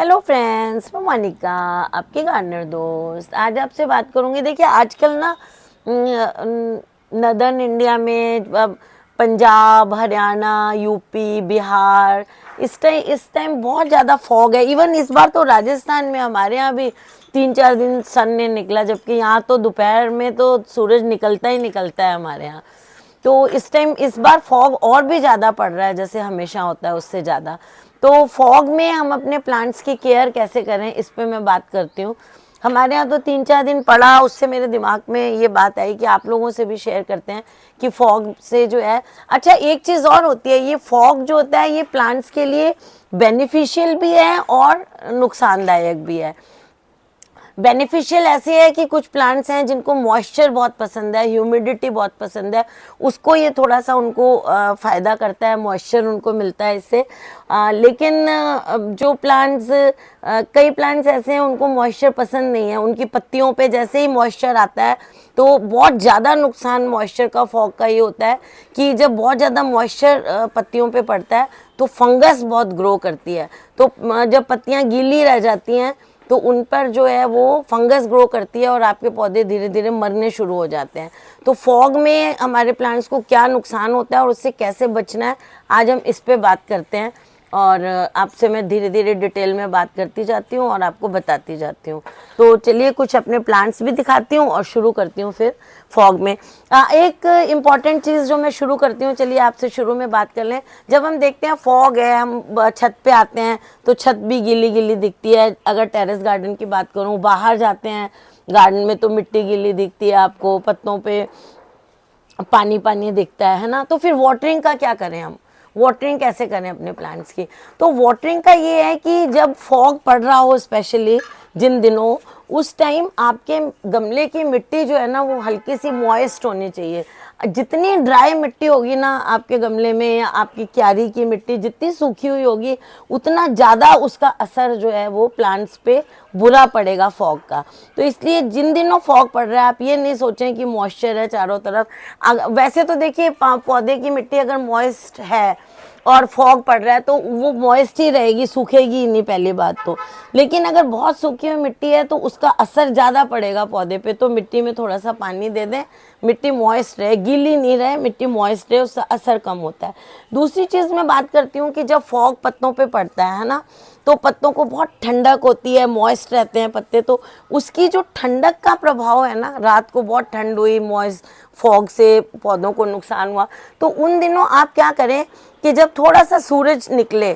Hello friends, मैं मोनिका, आपकी gardener दोस्त। आज आपसे बात करूंगी। देखिए आजकल ना नदर्न इंडिया में पंजाब, हरियाणा, यूपी, बिहार, इस टाइम बहुत ज़्यादा फॉग है। इवन इस बार तो राजस्थान में हमारे यहाँ भी 3-4 दिन सन ने निकला, जबकि यहाँ तो दोपहर में तो सूरज निकलता ही निकलता है हमारे यहाँ। तो इस टाइम इस बार फॉग और भी ज़्यादा पड़ रहा है, जैसे हमेशा होता है उससे ज़्यादा। तो फॉग में हम अपने प्लांट्स की केयर कैसे करें, इस पे मैं बात करती हूँ। हमारे यहाँ तो 3-4 दिन पड़ा, उससे मेरे दिमाग में ये बात आई कि आप लोगों से भी शेयर करते हैं कि फॉग से जो है। अच्छा, एक चीज़ और होती है, ये फॉग जो होता है ये प्लांट्स के लिए बेनिफिशियल भी है और नुकसानदायक भी है। बेनिफिशियल ऐसे है कि कुछ प्लांट्स हैं जिनको मॉइस्चर बहुत पसंद है, ह्यूमिडिटी बहुत पसंद है, उसको ये थोड़ा सा उनको फ़ायदा करता है, मॉइस्चर उनको मिलता है इससे। लेकिन जो प्लांट्स कई प्लांट्स ऐसे हैं उनको मॉइस्चर पसंद नहीं है, उनकी पत्तियों पे जैसे ही मॉइस्चर आता है तो बहुत ज़्यादा नुकसान मॉइस्चर का, फॉग का ये होता है कि जब बहुत ज़्यादा मॉइस्चर पत्तियों पे पड़ता है तो फंगस बहुत ग्रो करती है। तो जब पत्तियाँ गीली रह जाती हैं तो उन पर जो है वो फंगस ग्रो करती है और आपके पौधे धीरे धीरे मरने शुरू हो जाते हैं। तो फॉग में हमारे प्लांट्स को क्या नुकसान होता है और उससे कैसे बचना है, आज हम इस पे बात करते हैं। और आपसे मैं धीरे धीरे डिटेल में बात करती जाती हूँ और आपको बताती जाती हूँ। तो चलिए कुछ अपने प्लांट्स भी दिखाती हूँ और शुरू करती हूँ फिर फॉग में। एक इम्पॉर्टेंट चीज़ जो मैं शुरू करती हूँ, चलिए आपसे शुरू में बात कर लें। जब हम देखते हैं फॉग है, हम छत पे आते हैं तो छत भी गीली गीली दिखती है। अगर टेरेस गार्डन की बात करूँ, बाहर जाते हैं गार्डन में तो मिट्टी गीली दिखती है, आपको पत्तों पे पानी पानी दिखता है ना। तो फिर वाटरिंग का क्या करें, हम वाटरिंग कैसे करें अपने प्लांट्स की। तो वाटरिंग का ये है कि जब फॉग पड़ रहा हो, स्पेशली जिन दिनों, उस टाइम आपके गमले की मिट्टी जो है ना वो हल्की सी मॉइस्ट होनी चाहिए। जितनी ड्राई मिट्टी होगी ना आपके गमले में, या आपकी क्यारी की मिट्टी जितनी सूखी हुई होगी, उतना ज़्यादा उसका असर जो है वो प्लांट्स पे बुरा पड़ेगा फॉग का। तो इसलिए जिन दिनों फॉग पड़ रहा है आप ये नहीं सोचें कि मॉइस्चर है चारों तरफ। वैसे तो देखिए पौधे की मिट्टी अगर मॉइस्ट है और फॉग पड़ रहा है तो वो मॉइस्ट ही रहेगी, सूखेगी ही नहीं, पहली बात तो। लेकिन अगर बहुत सूखी हुई मिट्टी है तो उसका असर ज़्यादा पड़ेगा पौधे पे। तो मिट्टी में थोड़ा सा पानी दे दें, मिट्टी मॉइस्ट रहे, गीली नहीं रहे, मिट्टी मॉइस्ट रहे, उसका असर कम होता है। दूसरी चीज़ मैं बात करती हूँ कि जब फॉग पत्तों पे पड़ता है ना, तो पत्तों को बहुत ठंडक होती है, मॉइस्ट रहते हैं पत्ते, तो उसकी जो ठंडक का प्रभाव है ना, रात को बहुत ठंड हुई, मॉइस्ट फॉग से पौधों को नुकसान हुआ, तो उन दिनों आप क्या करें कि जब थोड़ा सा सूरज निकले,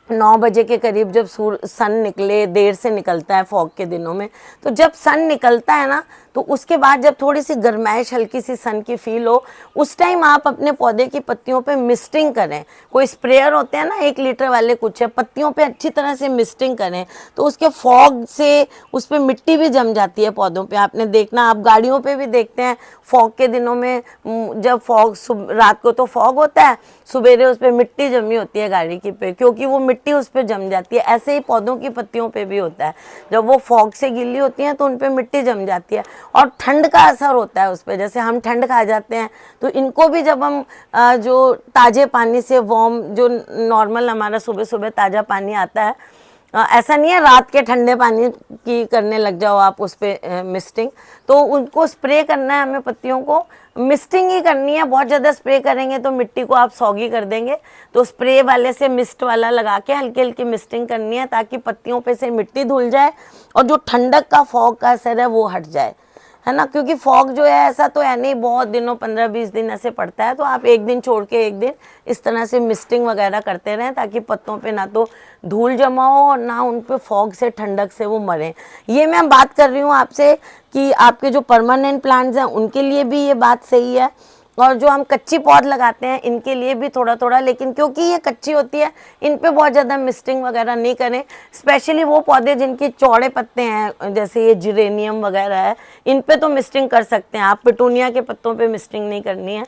9 बजे के करीब जब सन निकले, देर से निकलता है फॉग के दिनों में, तो जब सन निकलता है ना तो उसके बाद जब थोड़ी सी गर्माइश, हल्की सी सन की फील हो, उस टाइम आप अपने पौधे की पत्तियों पे मिस्टिंग करें। कोई स्प्रेयर होते हैं ना 1 लीटर वाले, कुछ है, पत्तियों पे अच्छी तरह से मिस्टिंग करें। तो उसके फॉग से उस पर मिट्टी भी जम जाती है पौधों पे। आपने देखना, आप गाड़ियों पे भी देखते हैं फॉग के दिनों में, जब फॉग रात को तो फॉग होता है, सवेरे उस पर मिट्टी जमी होती है गाड़ी की पे, क्योंकि वो मिट्टी उस पर जम जाती है। ऐसे ही पौधों की पत्तियों पे भी होता है, जब वो फॉग से गीली होती हैं तो उन पे मिट्टी जम जाती है और ठंड का असर होता है उस पर। जैसे हम ठंड खा जाते हैं तो इनको भी जब हम जो ताज़े पानी से, वार्म जो नॉर्मल हमारा सुबह सुबह ताज़ा पानी आता है, ऐसा नहीं है रात के ठंडे पानी की करने लग जाओ आप उस पर मिस्टिंग, तो उनको स्प्रे करना है हमें, पत्तियों को मिस्टिंग ही करनी है। बहुत ज़्यादा स्प्रे करेंगे तो मिट्टी को आप सौगी कर देंगे, तो स्प्रे वाले से मिस्ट वाला लगा के हल्की हल्की मिस्टिंग करनी है, ताकि पत्तियों पे से मिट्टी धुल जाए और जो ठंडक का फॉग का असर है वो हट जाए, है ना। क्योंकि फॉग जो है ऐसा तो है नहीं, बहुत दिनों 15-20 दिन ऐसे पड़ता है, तो आप एक दिन छोड़ के एक दिन इस तरह से मिस्टिंग वगैरह करते रहें, ताकि पत्तों पे ना तो धूल जमा हो और ना उन पे फॉग से, ठंडक से वो मरें। ये मैं बात कर रही हूँ आपसे कि आपके जो परमानेंट प्लांट्स हैं उनके लिए भी ये बात सही है, और जो हम कच्ची पौध लगाते हैं इनके लिए भी थोड़ा थोड़ा, लेकिन क्योंकि ये कच्ची होती है इन पे बहुत ज़्यादा मिस्टिंग वगैरह नहीं करें। स्पेशली वो पौधे जिनके चौड़े पत्ते हैं, जैसे ये जिरेनियम वगैरह है, इन पे तो मिस्टिंग कर सकते हैं आप, पिटूनिया के पत्तों पे मिस्टिंग नहीं करनी है।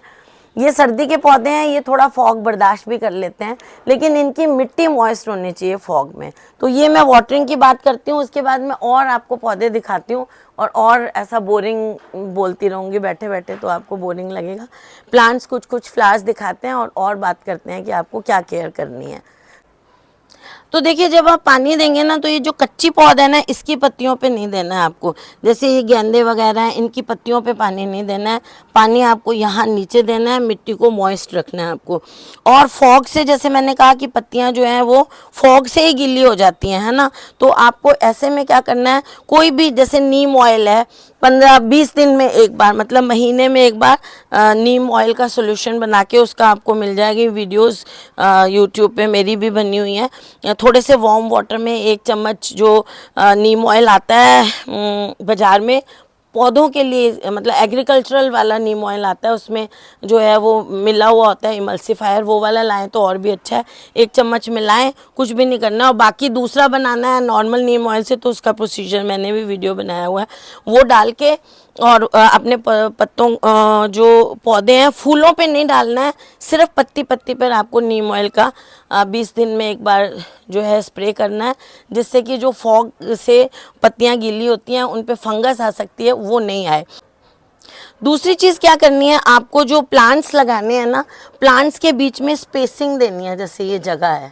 ये सर्दी के पौधे हैं, ये थोड़ा फॉग बर्दाश्त भी कर लेते हैं, लेकिन इनकी मिट्टी मॉइस्ट होनी चाहिए फॉग में। तो ये मैं वाटरिंग की बात करती हूँ, उसके बाद मैं और आपको पौधे दिखाती हूँ, और ऐसा बोरिंग बोलती रहूँगी बैठे बैठे तो आपको बोरिंग लगेगा। प्लांट्स कुछ कुछ फ्लावर्स दिखाते हैं और बात करते हैं कि आपको क्या केयर करनी है। तो देखिए जब आप पानी देंगे ना तो ये जो कच्ची पौधा है ना इसकी पत्तियों पे नहीं देना है आपको, जैसे ये गेंदे वगैरह हैं इनकी पत्तियों पे पानी नहीं देना है, पानी आपको यहाँ नीचे देना है, मिट्टी को मॉइस्ट रखना है आपको। और फॉग से, जैसे मैंने कहा कि पत्तियाँ जो हैं वो फॉग से ही गीली हो जाती हैं, है ना, तो आपको ऐसे में क्या करना है, कोई भी जैसे नीम ऑयल है 15-20 दिन में एक बार, मतलब महीने में एक बार नीम ऑयल का सोल्यूशन बना के उसका आपको मिल जाएगी वीडियोस यूट्यूब पे, मेरी भी बनी हुई हैं। थोड़े से वार्म वाटर में 1 चम्मच जो नीम ऑयल आता है बाज़ार में पौधों के लिए, मतलब एग्रीकल्चरल वाला नीम ऑयल आता है, उसमें जो है वो मिला हुआ होता है इमल्सिफायर, वो वाला लाएं तो और भी अच्छा है। 1 चम्मच मिलाएं, कुछ भी नहीं करना। और बाकी दूसरा बनाना है नॉर्मल नीम ऑयल से, तो उसका प्रोसीजर मैंने भी वीडियो बनाया हुआ है, वो डाल के और अपने पत्तों जो पौधे हैं फूलों पे नहीं डालना है, सिर्फ पत्ती पत्ती पर आपको नीम ऑयल का 20 दिन में एक बार जो है स्प्रे करना है, जिससे कि जो फॉग से पत्तियां गीली होती हैं उन पे फंगस आ सकती है वो नहीं आए। दूसरी चीज़ क्या करनी है, आपको जो प्लांट्स लगाने हैं ना, प्लांट्स के बीच में स्पेसिंग देनी है, जैसे ये जगह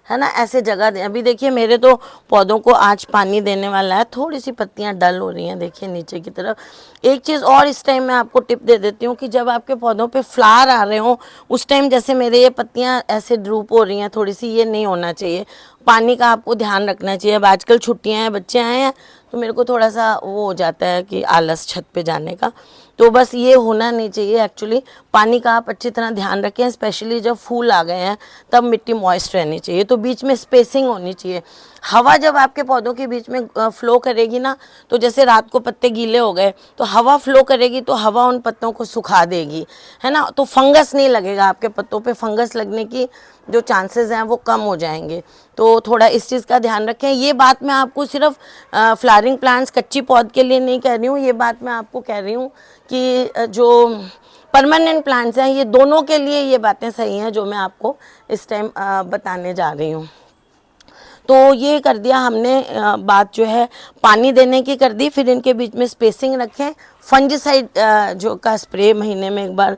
है ना, ऐसे जगह दें। अभी देखिए मेरे तो पौधों को आज पानी देने वाला है, थोड़ी सी पत्तियां डल हो रही हैं देखिए नीचे की तरफ। एक चीज़ और इस टाइम मैं आपको टिप दे देती हूँ कि जब आपके पौधों पे फ्लावर आ रहे हों उस टाइम, जैसे मेरे ये पत्तियां ऐसे ड्रूप हो रही हैं थोड़ी सी, ये नहीं होना चाहिए, पानी का आपको ध्यान रखना चाहिए। अब आजकल छुट्टियाँ हैं, बच्चे आए हैं, तो मेरे को थोड़ा सा वो हो जाता है कि आलस छत पे जाने का, तो बस ये होना नहीं चाहिए। एक्चुअली पानी का आप अच्छी तरह ध्यान रखें, स्पेशली जब फूल आ गए हैं तब मिट्टी मॉइस्ट रहनी चाहिए, तो बीच में स्पेसिंग होनी चाहिए। हवा जब आपके पौधों के बीच में फ्लो करेगी ना, तो जैसे रात को पत्ते गीले हो गए तो हवा फ्लो करेगी, तो हवा उन पत्तों को सुखा देगी, है ना, तो फंगस नहीं लगेगा आपके पत्तों पे, फंगस लगने की जो चांसेस हैं वो कम हो जाएंगे। तो थोड़ा इस चीज़ का ध्यान रखें। ये बात मैं आपको सिर्फ फ्लावरिंग प्लांट्स कच्ची पौध के लिए नहीं कह रही हूँ, ये बात मैं आपको कह रही हूँ कि जो परमानेंट प्लांट्स हैं ये दोनों के लिए ये बातें सही हैं जो मैं आपको इस टाइम बताने जा रही हूँ। तो ये कर दिया हमने, बात जो है पानी देने की कर दी, फिर इनके बीच में स्पेसिंग रखें, फंजीसाइड जो का स्प्रे महीने में एक बार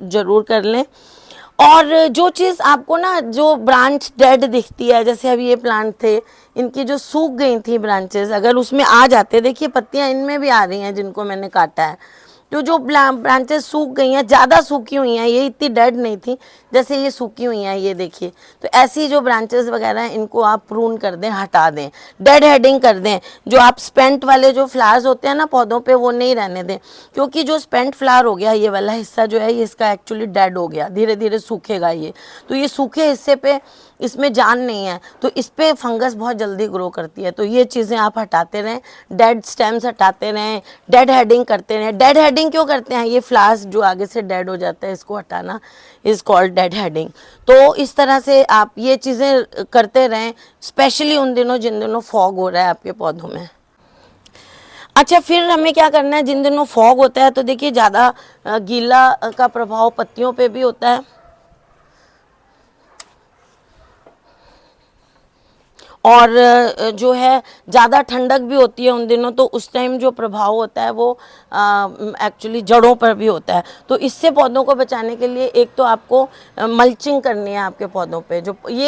ज़रूर कर लें। और जो चीज़ आपको ना जो ब्रांच डेड दिखती है, जैसे अभी ये प्लांट थे इनकी जो सूख गई थी ब्रांचेस, अगर उसमें आ जाते, देखिए पत्तियां इनमें भी आ रही हैं जिनको मैंने काटा है, तो जो ब्रांचेस सूख गई हैं, ज़्यादा सूखी हुई हैं, ये इतनी डेड नहीं थी, जैसे ये सूखी हुई हैं ये देखिए, तो ऐसी जो ब्रांचेस वगैरह हैं इनको आप प्रून कर दें, हटा दें, डेड हेडिंग कर दें। जो आप स्पेंट वाले जो फ्लावर्स होते हैं ना पौधों पे वो नहीं रहने दें, क्योंकि जो स्पेंट फ्लावर हो गया ये वाला हिस्सा जो है ये इसका एक्चुअली डेड हो गया, धीरे धीरे सूखेगा ये, तो ये सूखे हिस्से पे इसमें जान नहीं है, तो इस पर फंगस बहुत जल्दी ग्रो करती है। तो ये चीज़ें आप हटाते रहें, डेड स्टेम्स हटाते रहें, डेड हेडिंग करते रहें। डेड हेडिंग क्यों करते हैं, ये फ्लावर्स जो आगे से डेड हो जाता है इसको हटाना इज़ कॉल्ड डेड हेडिंग। तो इस तरह से आप ये चीज़ें करते रहें, स्पेशली उन दिनों जिन दिनों फॉग हो रहा है आपके पौधों में। अच्छा, फिर हमें क्या करना है, जिन दिनों फॉग होता है तो देखिए ज़्यादा गीला का प्रभाव पत्तियों पे भी होता है, और जो है ज़्यादा ठंडक भी होती है उन दिनों, तो उस टाइम जो प्रभाव होता है वो एक्चुअली जड़ों पर भी होता है। तो इससे पौधों को बचाने के लिए एक तो आपको मल्चिंग करनी है आपके पौधों पे।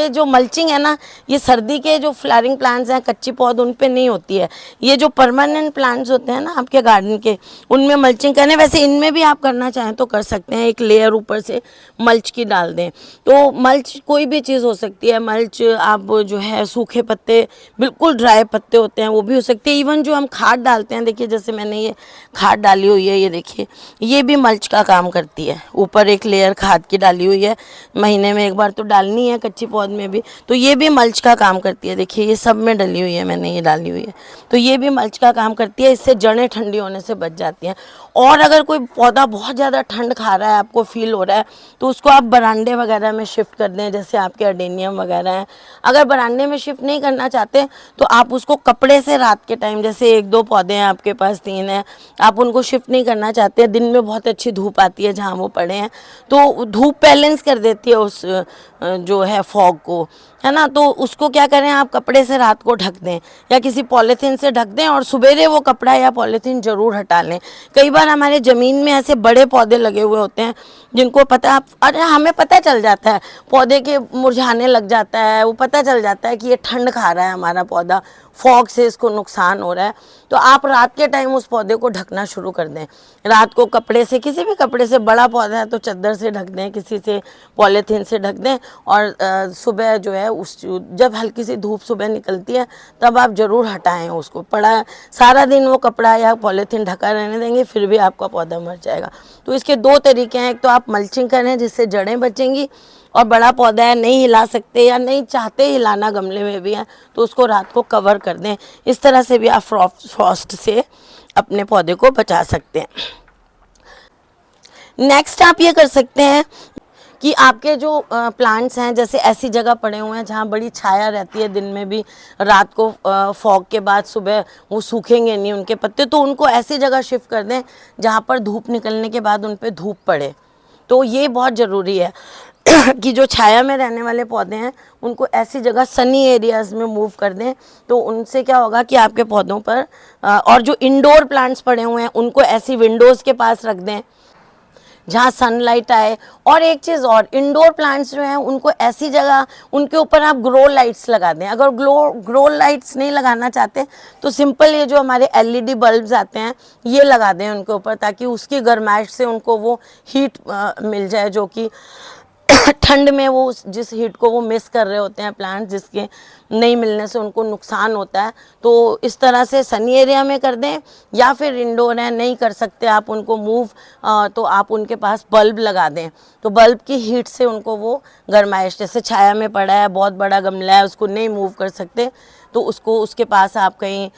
जो मल्चिंग है ना, ये सर्दी के जो फ्लावरिंग प्लांट्स हैं कच्ची पौध उन पे नहीं होती है, ये जो परमानेंट प्लांट्स होते हैं ना आपके गार्डन के उनमें मल्चिंग करने, वैसे इनमें भी आप करना चाहें तो कर सकते हैं, एक लेयर ऊपर से मल्च की डाल दें। तो मल्च कोई भी चीज़ हो सकती है, मल्च आप जो है सूखे पत्ते, बिल्कुल ड्राई पत्ते होते हैं वो भी हो सकते हैं, इवन जो हम खाद डालते हैं, देखिए जैसे मैंने ये खाद डाली हुई है, ये देखिए ये भी मल्च का काम करती है, ऊपर एक लेयर खाद की डाली हुई है, महीने में एक बार तो डालनी है कच्ची पौध में भी, तो ये भी मल्च का काम करती है। देखिए ये सब में डली हुई है, मैंने ये डाली हुई है, तो ये भी मल्च का काम करती है, इससे जड़ें ठंडी होने से बच जाती हैं। और अगर कोई पौधा बहुत ज़्यादा ठंड खा रहा है, आपको फील हो रहा है, तो उसको आप बरामदे वगैरह में शिफ्ट कर दें, जैसे आपके अडेनियम वगैरह हैं। अगर बरामदे में शिफ्ट नहीं करना चाहते तो आप उसको कपड़े से रात के टाइम, जैसे 1-2 पौधे हैं आपके पास, 3 हैं, आप उनको शिफ्ट नहीं करना चाहते, दिन में बहुत अच्छी धूप आती है जहाँ वो पड़े हैं, तो धूप बैलेंस कर देती है उस जो है फॉग को, है ना। तो उसको क्या करें, आप कपड़े से रात को ढक दें या किसी पॉलीथीन से ढक दें और सवेरे वो कपड़ा या पॉलीथीन ज़रूर हटा लें। कई बार हमारे ज़मीन में ऐसे बड़े पौधे लगे हुए होते हैं जिनको पता, अरे हमें पता चल जाता है, पौधे के मुरझाने लग जाता है, वो पता चल जाता है कि ये ठंड खा रहा है हमारा पौधा, फॉग से इसको नुकसान हो रहा है। तो आप रात के टाइम उस पौधे को ढकना शुरू कर दें। रात को कपड़े से, किसी भी कपड़े से, बड़ा पौधा है तो चादर से ढक दें, किसी से पॉलीथीन से ढक दें। और सुबह जो है उस जब हल्की सी धूप सुबह निकलती है तब आप ज़रूर हटाएं उसको। पड़ा सारा दिन वो कपड़ा या पॉलीथीन ढका रहने देंगे फिर भी आपका पौधा मर जाएगा। तो इसके दो तरीके हैं, एक तो आप मल्चिंग करें जिससे जड़ें बचेंगी, और बड़ा पौधा है नहीं हिला सकते या नहीं चाहते हिलाना, गमले में भी है तो उसको रात को कवर कर दें। इस तरह से भी आप फ्रॉस्ट से अपने पौधे को बचा सकते हैं। नेक्स्ट आप ये कर सकते हैं कि आपके जो प्लांट्स हैं, जैसे ऐसी जगह पड़े हुए हैं जहाँ बड़ी छाया रहती है दिन में भी, रात को फॉग के बाद सुबह वो सूखेंगे नहीं उनके पत्ते, तो उनको ऐसी जगह शिफ्ट कर दें जहाँ पर धूप निकलने के बाद उन पर धूप पड़े। तो ये बहुत ज़रूरी है कि जो छाया में रहने वाले पौधे हैं उनको ऐसी जगह सनी एरियाज़ में मूव कर दें। तो उनसे क्या होगा कि आपके पौधों पर और जो इंडोर प्लांट्स पड़े हुए हैं उनको ऐसी विंडोज़ के पास रख दें जहाँ सनलाइट आए। और एक चीज़ और, इंडोर प्लांट्स जो हैं उनको ऐसी जगह, उनके ऊपर आप ग्रो लाइट्स लगा दें। अगर ग्रो लाइट्स नहीं लगाना चाहते तो सिंपल ये जो हमारे LED बल्ब्स आते हैं ये लगा दें उनके ऊपर, ताकि उसकी गर्माइश से उनको वो हीट मिल जाए, जो कि ठंड में वो जिस हीट को वो मिस कर रहे होते हैं प्लांट, जिसके नहीं मिलने से उनको नुकसान होता है। तो इस तरह से सनी एरिया में कर दें, या फिर इंडोर है नहीं कर सकते आप उनको मूव, तो आप उनके पास बल्ब लगा दें। तो बल्ब की हीट से उनको वो गर्माइश, जैसे छाया में पड़ा है, बहुत बड़ा गमला है, उसको नहीं मूव कर सकते तो उसको, उसके पास आप कहीं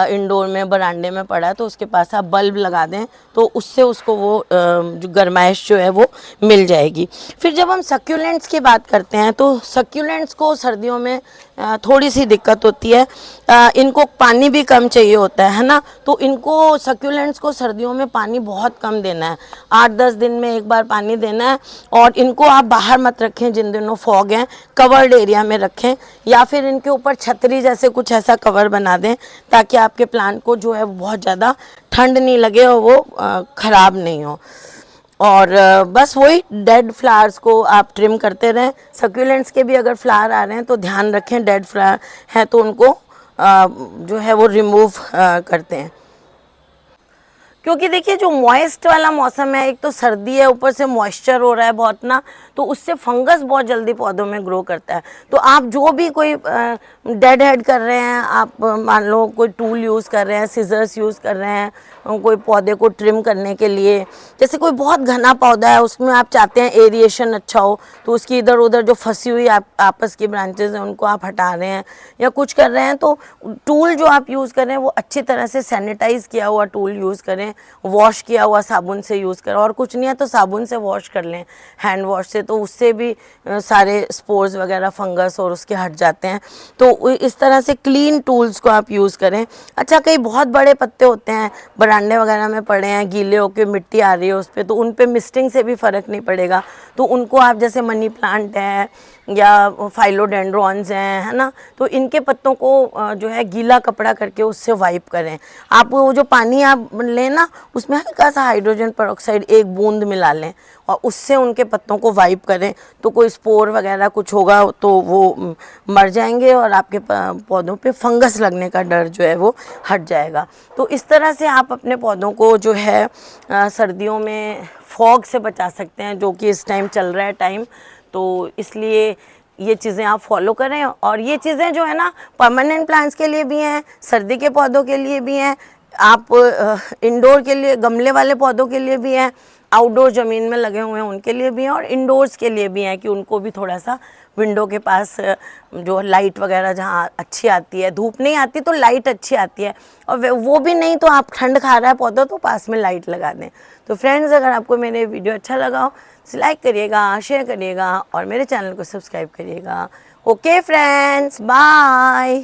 इंडोर में बरांडे में पड़ा है तो उसके पास आप बल्ब लगा दें, तो उससे उसको वो जो गर्माइश जो है वो मिल जाएगी। फिर जब हम सक्यूलेंट्स की बात करते हैं तो सक्यूलेंट्स को सर्दियों में थोड़ी सी दिक्कत होती है, इनको पानी भी कम चाहिए होता है ना। तो इनको सक्यूलेंट्स को सर्दियों में पानी बहुत कम देना है, 8-10 दिन में एक बार पानी देना है। और इनको आप बाहर मत रखें जिन दिनों फॉग हैं, कवर्ड एरिया में रखें, या फिर इनके ऊपर छतरी जैसे कुछ ऐसा कवर बना दें ताकि आपके प्लांट को जो है बहुत ज़्यादा ठंड नहीं लगे और वो ख़राब नहीं हो। और बस वही डेड फ्लावर्स को आप ट्रिम करते रहें। सक्यूलेंट्स के भी अगर फ्लावर आ रहे हैं तो ध्यान रखें, डेड फ्लावर हैं तो उनको जो है वो रिमूव करते हैं। क्योंकि देखिए जो मॉइस्ट वाला मौसम है, एक तो सर्दी है ऊपर से मॉइस्चर हो रहा है बहुत ना, तो उससे फंगस बहुत जल्दी पौधों में ग्रो करता है। तो आप जो भी कोई डेड हेड कर रहे हैं, आप मान लो कोई टूल यूज़ कर रहे हैं, सीजर्स यूज़ कर रहे हैं कोई पौधे को ट्रिम करने के लिए, जैसे कोई बहुत घना पौधा है उसमें आप चाहते हैं एरिएशन अच्छा हो, तो उसकी इधर उधर जो फंसी हुई आपस की ब्रांचेज हैं उनको आप हटा रहे हैं या कुछ कर रहे हैं, तो टूल जो आप यूज़ कर रहे हैं वो अच्छी तरह से सैनिटाइज़ किया हुआ टूल यूज़ करें, वॉश किया हुआ साबुन से यूज़ करें। और कुछ नहीं है तो साबुन से वॉश कर लें, हैंड वॉश से, तो उससे भी सारे स्पोर्स वगैरह फंगस और उसके हट जाते हैं। तो इस तरह से क्लीन टूल्स को आप यूज़ करें। अच्छा, कई बहुत बड़े पत्ते होते हैं बरांडे वगैरह में पड़े हैं, गीले होकर मिट्टी आ रही है उस पर, तो उन पे मिस्टिंग से भी फ़र्क नहीं पड़ेगा। तो उनको आप, जैसे मनी प्लांट है या फाइलोडेंड्रॉन्स हैं, है ना, तो इनके पत्तों को जो है गीला कपड़ा करके उससे वाइप करें। आप वो जो पानी आप लें ना, उसमें हल्का सा हाइड्रोजन पेरोक्साइड 1 बूंद मिला लें और उससे उनके पत्तों को वाइप करें, तो कोई स्पोर वगैरह कुछ होगा तो वो मर जाएंगे और आपके पौधों पे फंगस लगने का डर जो है वो हट जाएगा। तो इस तरह से आप अपने पौधों को जो है सर्दियों में फॉग से बचा सकते हैं, जो कि इस टाइम चल रहा है टाइम। तो इसलिए ये चीज़ें आप फॉलो करें। और ये चीज़ें जो है ना परमानेंट प्लांट्स के लिए भी हैं, सर्दी के पौधों के लिए भी हैं, आप इंडोर के लिए गमले वाले पौधों के लिए भी हैं, आउटडोर ज़मीन में लगे हुए हैं उनके लिए भी हैं, और इंडोर्स के लिए भी हैं कि उनको भी थोड़ा सा विंडो के पास जो लाइट वगैरह जहाँ अच्छी आती है, धूप नहीं आती तो लाइट अच्छी आती है, और वो भी नहीं तो आप ठंड खा रहा है पौधा तो पास में लाइट लगा दें। तो फ्रेंड्स, अगर आपको मेरे वीडियो अच्छा लगा हो तो लाइक करिएगा, शेयर करिएगा और मेरे चैनल को सब्सक्राइब करिएगा। Okay friends, bye.